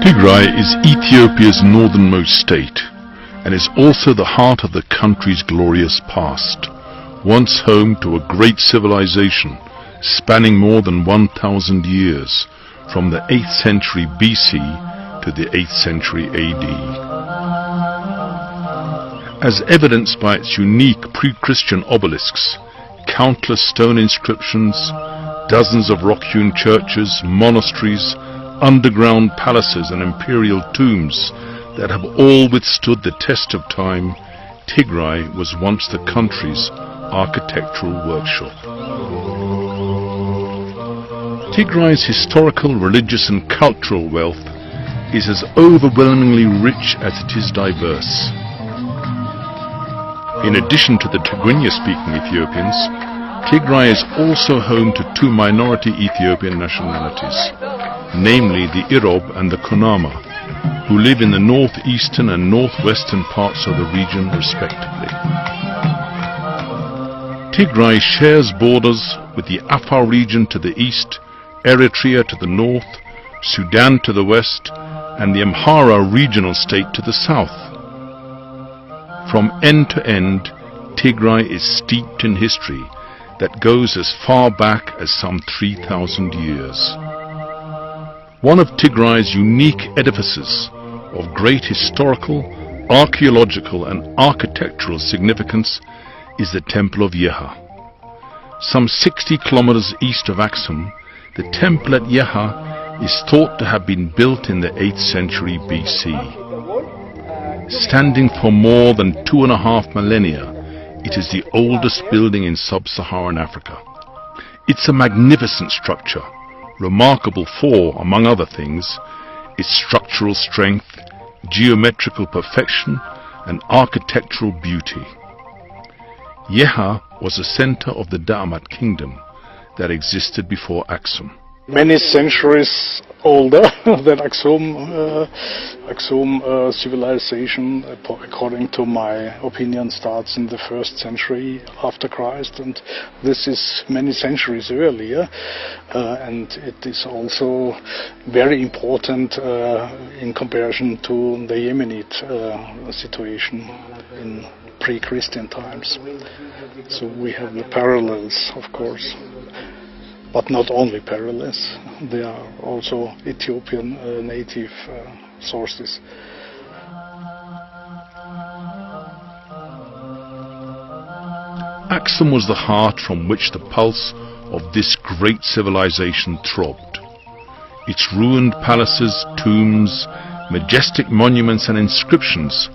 Tigray is Ethiopia's northernmost state and is also the heart of the country's glorious past, once home to a great civilization spanning more than 1,000 years, from the 8th century BC to the 8th century AD. As evidenced by its unique pre-Christian obelisks, countless stone inscriptions, dozens of rock-hewn churches, monasteries, underground palaces and imperial tombs that have all withstood the test of time, Tigray was once the country's architectural workshop. Tigray's historical, religious and cultural wealth is as overwhelmingly rich as it is diverse. In addition to the Tigrinya-speaking Ethiopians, Tigray is also home to two minority Ethiopian nationalities, namely the Irob and the Kunama, who live in the northeastern and northwestern parts of the region respectively. Tigray shares borders with the Afar region to the east, Eritrea to the north, Sudan to the west, and the Amhara regional state to the south. From end to end, Tigray is steeped in history that goes as far back as some 3,000 years. One of Tigray's unique edifices of great historical, archaeological and architectural significance is the Temple of Yeha. Some 60 kilometers east of Aksum, the temple at Yeha is thought to have been built in the 8th century BC. Standing for more than 2.5 millennia, it is the oldest building in sub-Saharan Africa. It's a magnificent structure, remarkable for, among other things, its structural strength, geometrical perfection and architectural beauty. Yeha was a center of the Da'amat kingdom that existed before Aksum. Many centuries older than Aksum. Aksum civilization, according to my opinion, starts in the 1st century after Christ, and this is many centuries earlier, and it is also very important in comparison to the Yemenite situation in pre-Christian times. So we have the parallels, of course. But not only parallels, there are also Ethiopian native sources. Aksum was the heart from which the pulse of this great civilization throbbed. Its ruined palaces, tombs, majestic monuments and inscriptions